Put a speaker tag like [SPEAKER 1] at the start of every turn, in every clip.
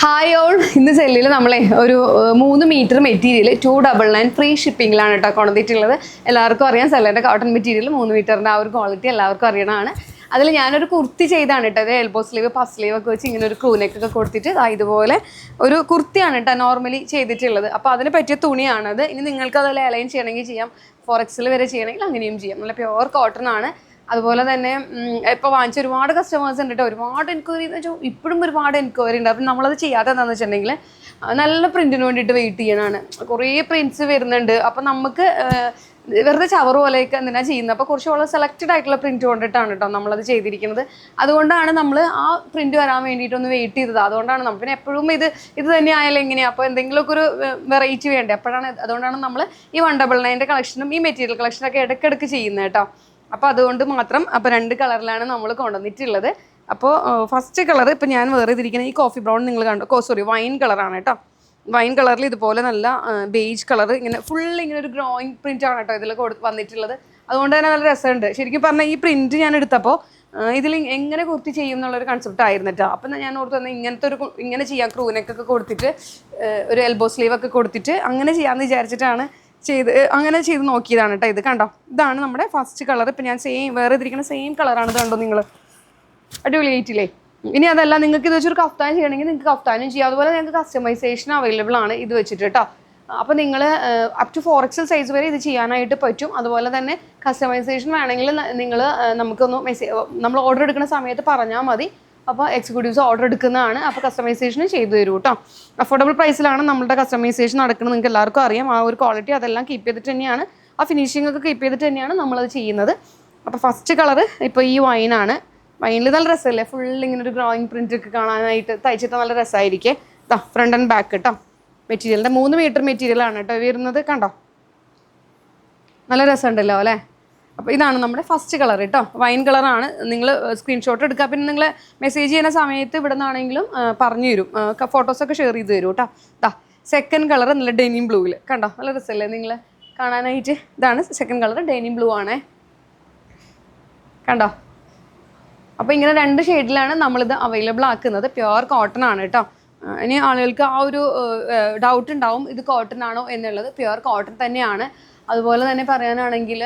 [SPEAKER 1] Hi all, ഇന്ന് സെല്ലിൽ നമ്മളെ ഒരു 3 മീറ്റർ മെറ്റീരിയൽ 299 ഫ്രീ ഷിപ്പിങ്ങിലാണ് കേട്ടോ കൊണ്ടുവന്നിട്ടുള്ളത്. എല്ലാവർക്കും അറിയാം സെല്ലിൻ്റെ കോട്ടൺ മെറ്റീരിയൽ 3 മീറ്ററിൻ്റെ ആ ഒരു ക്വാളിറ്റി എല്ലാവർക്കും അറിയണമാണ്. അതിൽ ഞാനൊരു കുർത്തി ചെയ്താണ് കേട്ടോ. അത് എൽബോ സ്ലീവ് പഫ് സ്ലീവ് ഒക്കെ വെച്ച് ഇങ്ങനെ ഒരു ക്രൂനെക്കൊക്കെ കൊടുത്തിട്ട് ഇതുപോലെ ഒരു കുർത്തിയാണ് കേട്ടോ നോർമലി ചെയ്തിട്ടുള്ളത്. അപ്പോൾ അതിന് പറ്റിയ തുണിയാണത്. ഇനി നിങ്ങൾക്ക് അതിൽ അലൈൻ ചെയ്യണമെങ്കിൽ ചെയ്യാം, ഫോറക്സിൽ വരെ ചെയ്യണമെങ്കിൽ അങ്ങനെയും ചെയ്യാം. നല്ല പ്യുവർ കോട്ടൺ ആണ്. അതുപോലെ തന്നെ ഇപ്പോൾ വാങ്ങിച്ച ഒരുപാട് കസ്റ്റമേഴ്സ് ഉണ്ട് കേട്ടോ. ഒരുപാട് എൻക്വയറി എന്ന് വെച്ചാൽ ഇപ്പോഴും ഒരുപാട് എൻക്വയറി ഉണ്ട്. അപ്പം നമ്മളത് ചെയ്യാത്ത എന്താണെന്ന് വെച്ചിട്ടുണ്ടെങ്കിൽ നല്ല പ്രിൻറ്റിന് വേണ്ടിയിട്ട് വെയിറ്റ് ചെയ്യണമാണ്. കുറേ പ്രിൻറ്റ്സ് വരുന്നുണ്ട്. അപ്പം നമുക്ക് വെറുതെ ചവർ പോലെയൊക്കെ എന്തിനാണ് ചെയ്യുന്നത്. അപ്പോൾ കുറച്ചുകൂടെ സെലക്റ്റഡ് ആയിട്ടുള്ള പ്രിൻറ്റ് കൊണ്ടിട്ടാണ് കേട്ടോ നമ്മളത് ചെയ്തിരിക്കുന്നത്. അതുകൊണ്ടാണ് നമ്മൾ ആ പ്രിൻറ്റ് വരാൻ വേണ്ടിയിട്ടൊന്ന് വെയിറ്റ് ചെയ്തത്. അതുകൊണ്ടാണ് നമ്മൾ പിന്നെ എപ്പോഴും ഇത് തന്നെ ആയാലും എങ്ങനെയാണ്, അപ്പോൾ എന്തെങ്കിലുമൊക്കെ ഒരു വെറൈറ്റി വേണ്ടേ. അതുകൊണ്ടാണ് നമ്മൾ ഈ 199 കളക്ഷനും ഈ മെറ്റീരിയൽ കളക്ഷനൊക്കെ ഇടയ്ക്കിടയ്ക്ക് ചെയ്യുന്നത് കേട്ടോ. അപ്പോൾ അതുകൊണ്ട് മാത്രം. അപ്പോൾ 2 കളറിലാണ് നമ്മൾ കൊണ്ടുവന്നിട്ടുള്ളത്. അപ്പോൾ ഫസ്റ്റ് കളർ ഇപ്പോൾ ഞാൻ വേറെ ഇതിരിക്കുന്ന ഈ കോഫി ബ്രൗൺ നിങ്ങൾ കണ്ടോ, വൈൻ കളറാണ് കേട്ടോ. വൈൻ കളറിൽ ഇതുപോലെ നല്ല ബേജ് കളർ ഇങ്ങനെ ഫുൾ ഇങ്ങനെ ഒരു ഗ്രോയിങ് പ്രിൻ്റാണ് കേട്ടോ ഇതിൽ വന്നിട്ടുള്ളത്. അതുകൊണ്ട് തന്നെ നല്ല രസമുണ്ട്. ശരിക്കും പറഞ്ഞാൽ ഈ പ്രിൻറ്റ് ഞാൻ എടുത്തപ്പോൾ ഇതിൽ എങ്ങനെ കുർത്തി ചെയ്യും എന്നുള്ളൊരു കൺസെപ്റ്റ് ആയിരുന്നു കേട്ടോ. അപ്പം ഞാൻ ഓർത്ത് തന്നെ ഇങ്ങനെ ചെയ്യാം, ക്രൂനെക്കൊക്കെ കൊടുത്തിട്ട് ഒരു എൽബോ സ്ലീവ് ഒക്കെ കൊടുത്തിട്ട് അങ്ങനെ ചെയ്യാമെന്ന് വിചാരിച്ചിട്ടാണ് അങ്ങനെ ചെയ്ത് നോക്കിയതാണ് കേട്ടോ. ഇത് കണ്ടോ, ഇതാണ് നമ്മുടെ ഫസ്റ്റ് കളർ. ഇപ്പം ഞാൻ വേറെ ഇതിരിക്കുന്ന സെയിം കളറാണ്. ഇത് കണ്ടോ നിങ്ങൾ, അടിപൊളിയായിട്ടില്ലേ. ഇനി അതല്ല, നിങ്ങൾക്ക് ഇത് വെച്ചൊരു കഫ്താൻ ചെയ്യണമെങ്കിൽ നിങ്ങൾക്ക് കഫ്താനും ചെയ്യാം. അതുപോലെ നിങ്ങൾക്ക് കസ്റ്റമൈസേഷൻ അവൈലബിൾ ആണ് ഇത് വെച്ചിട്ട് കേട്ടോ. അപ്പോൾ നിങ്ങൾ അപ് ടു 4XL സൈസ് വരെ ഇത് ചെയ്യാനായിട്ട് പറ്റും. അതുപോലെ തന്നെ കസ്റ്റമൈസേഷൻ വേണമെങ്കിൽ നമുക്കൊന്ന് നമ്മൾ ഓർഡർ എടുക്കുന്ന സമയത്ത് പറഞ്ഞാൽ മതി. അപ്പോൾ എക്സിക്യൂട്ടീവ്സ് ഓർഡർ എടുക്കുന്നതാണ്. അപ്പോൾ കസ്റ്റമൈസേഷനും ചെയ്തു തരും കേട്ടോ. അഫോർഡബിൾ പ്രൈസിലാണ് നമ്മളുടെ കസ്റ്റമൈസേഷൻ നടക്കുന്നത്. നിങ്ങൾക്ക് എല്ലാവർക്കും അറിയാം. ആ ഒരു ക്വാളിറ്റി അതെല്ലാം കീപ്പ് ചെയ്തിട്ട് തന്നെയാണ്, ആ ഫിനിഷിംഗ് ഒക്കെ കീപ്പ് ചെയ്തിട്ട് തന്നെയാണ് നമ്മളത് ചെയ്യുന്നത്. അപ്പോൾ ഫസ്റ്റ് കളർ ഇപ്പോൾ ഈ വൈനാണ്. വൈനിൽ നല്ല രസമല്ലേ, ഫുൾ ഇങ്ങനെ ഒരു ഗ്രോയിങ് പ്രിൻ്റ് ഒക്കെ കാണാനായിട്ട് തയ്ച്ചിട്ട് നല്ല രസമായിരിക്കും. ഫ്രണ്ട് ആൻഡ് ബാക്ക് കേട്ടോ. മെറ്റീരിയലിൻ്റെ 3 മീറ്റർ മെറ്റീരിയലാണ് കേട്ടോ വരുന്നത്. കണ്ടോ, നല്ല രസമുണ്ടല്ലോ അല്ലേ. അപ്പോൾ ഇതാണ് നമ്മുടെ ഫസ്റ്റ് കളർ കേട്ടോ. വൈൻ കളറാണ്. നിങ്ങൾ സ്ക്രീൻഷോട്ട് എടുക്കുക. പിന്നെ നിങ്ങൾ മെസ്സേജ് ചെയ്യുന്ന സമയത്ത് ഇവിടെ നിന്നാണെങ്കിലും പറഞ്ഞു തരും, ഫോട്ടോസൊക്കെ ഷെയർ ചെയ്ത് തരും കേട്ടോ. സെക്കൻഡ് കളർ നല്ല ഡെനിം ബ്ലൂവിൽ കണ്ടോ, നല്ല രസമല്ലേ നിങ്ങൾ കാണാനായിട്ട്. ഇതാണ് സെക്കൻഡ് കളർ, ഡെനിം ബ്ലൂ ആണേ, കണ്ടോ. അപ്പോൾ ഇങ്ങനെ 2 ഷെയ്ഡിലാണ് നമ്മളിത് അവൈലബിൾ ആക്കുന്നത്. പ്യുവർ കോട്ടൺ ആണ് കേട്ടോ. ഇനി ആളുകൾക്ക് ആ ഒരു ഡൗട്ട് ഉണ്ടാവും, ഇത് കോട്ടൺ ആണോ എന്നുള്ളത്. പ്യുവർ കോട്ടൺ തന്നെയാണ്. അതുപോലെ തന്നെ പറയാനാണെങ്കിൽ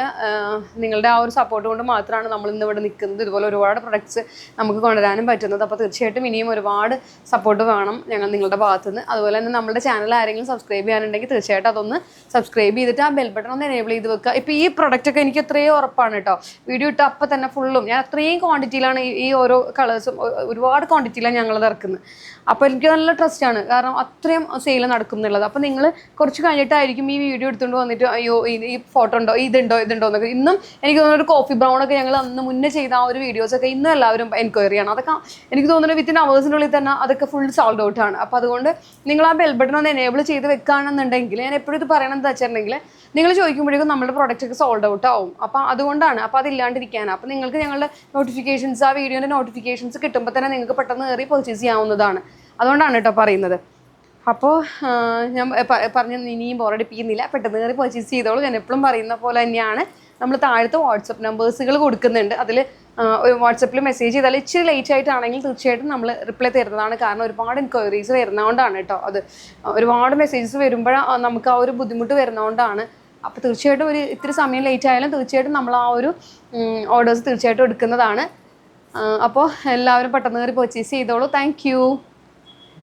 [SPEAKER 1] നിങ്ങളുടെ ആ ഒരു സപ്പോർട്ട് കൊണ്ട് മാത്രമാണ് നമ്മൾ ഇന്ന് ഇവിടെ നിൽക്കുന്നത്. ഇതുപോലെ ഒരുപാട് പ്രൊഡക്ട്സ് നമുക്ക് കൊണ്ടുവരാനും പറ്റുന്നത്. അപ്പോൾ തീർച്ചയായിട്ടും ഇനിയും ഒരുപാട് സപ്പോർട്ട് വേണം നിങ്ങളുടെ ഭാഗത്തുനിന്ന്. അതുപോലെ തന്നെ നമ്മുടെ ചാനൽ ആരെങ്കിലും സബ്സ്ക്രൈബ് ചെയ്യാനുണ്ടെങ്കിൽ തീർച്ചയായിട്ടും അതൊന്ന് സബ്സ്ക്രൈബ് ചെയ്തിട്ട് ആ ബെൽ ബട്ടൺ ഒന്ന് എനേബിൾ ചെയ്ത് വെക്കുക. ഇപ്പോൾ ഈ പ്രൊഡക്റ്റൊക്കെ എനിക്ക് എത്രയോ ഉറപ്പാണ് കേട്ടോ. വീഡിയോ ഇട്ട് അപ്പം തന്നെ ഫുള്ളും ഞാൻ അത്രയും ക്വാണ്ടിറ്റിയിലാണ് ഈ ഓരോ കളേഴ്സും ഒരുപാട് ക്വാണ്ടിറ്റിയിലാണ് ഞങ്ങളത് ഇറക്കുന്നത്. അപ്പോൾ എനിക്ക് നല്ല ട്രസ്റ്റാണ്, കാരണം അത്രയും സെയിൽ നടക്കും എന്നുള്ളത്. അപ്പോൾ നിങ്ങൾ കുറച്ച് കഴിഞ്ഞിട്ടായിരിക്കും ഈ വീഡിയോ എടുത്തുകൊണ്ട് വന്നിട്ട് അയ്യോ ഈ ഫോട്ടോ ഉണ്ടോ, ഇതുണ്ടോ എന്നൊക്കെ. ഇന്നും എനിക്ക് തോന്നുന്നു ഒരു കോഫി ബ്രൗൺ ഒക്കെ ഞങ്ങൾ അന്ന് മുന്നേ ചെയ്ത ആ ഒരു വീഡിയോസൊക്കെ ഇന്നും എല്ലാവരും എൻക്വയറി ആണ്. അതൊക്കെ എനിക്ക് തോന്നുന്നു വിത്തിൻ അവേഴ്സിനുള്ളിൽ തന്നെ അതൊക്കെ ഫുൾ സോൾഡ് ഔട്ട് ആണ്. അപ്പോൾ അതുകൊണ്ട് നിങ്ങൾ ആ ബെൽ ബട്ടൺ ഒന്ന് എനേബിൾ ചെയ്ത് വെക്കുകയാണെന്നുണ്ടെങ്കിൽ, ഞാൻ എപ്പോഴും ഇത് പറയണമെന്ന് വെച്ചിട്ടുണ്ടെങ്കിൽ, നിങ്ങൾ ചോദിക്കുമ്പോഴേക്കും നമ്മുടെ പ്രോഡക്റ്റ് ഒക്കെ സോൾഡ് ഔട്ട് ആവും. അപ്പോൾ അതുകൊണ്ടാണ്, അപ്പോൾ അതില്ലാണ്ടിരിക്കാനാണ്. അപ്പോൾ നിങ്ങൾക്ക് ഞങ്ങളുടെ നോട്ടിഫിക്കേഷൻസ്, ആ വീഡിയോൻ്റെ നോട്ടിഫിക്കേഷൻസ് കിട്ടുമ്പോൾ തന്നെ നിങ്ങൾക്ക് പെട്ടെന്ന് കയറി പർച്ചേസ് ചെയ്യാവുന്നതാണ്. അതുകൊണ്ടാണ് കേട്ടോ പറയുന്നത്. അപ്പോൾ ഞാൻ ഇനിയും ബോറടിപ്പിക്കുന്നില്ല, പെട്ടെന്ന് കയറി പർച്ചേസ് ചെയ്തോളൂ. ഞാൻ എപ്പോഴും പറയുന്ന പോലെ തന്നെയാണ്, നമ്മൾ താഴത്ത് വാട്സപ്പ് നമ്പേഴ്സുകൾ കൊടുക്കുന്നുണ്ട്. അതിൽ വാട്സപ്പിൽ മെസ്സേജ് ചെയ്താൽ ഇച്ചിരി ലേറ്റ് ആയിട്ടാണെങ്കിൽ തീർച്ചയായിട്ടും നമ്മൾ റിപ്ലൈ തരുന്നതാണ്. കാരണം ഒരുപാട് എൻക്വയറീസ് വരുന്നതുകൊണ്ടാണ് കേട്ടോ. അത് ഒരുപാട് മെസ്സേജസ് വരുമ്പോഴാണ് നമുക്ക് ആ ഒരു ബുദ്ധിമുട്ട് വരുന്നതുകൊണ്ടാണ്. അപ്പോൾ തീർച്ചയായിട്ടും ഇത്തിരി സമയം ലേറ്റ് ആയാലും തീർച്ചയായിട്ടും നമ്മൾ ആ ഒരു ഓർഡേഴ്സ് തീർച്ചയായിട്ടും എടുക്കുന്നതാണ്. അപ്പോൾ എല്ലാവരും പെട്ടെന്ന് കയറി പർച്ചേസ് ചെയ്തോളൂ. താങ്ക്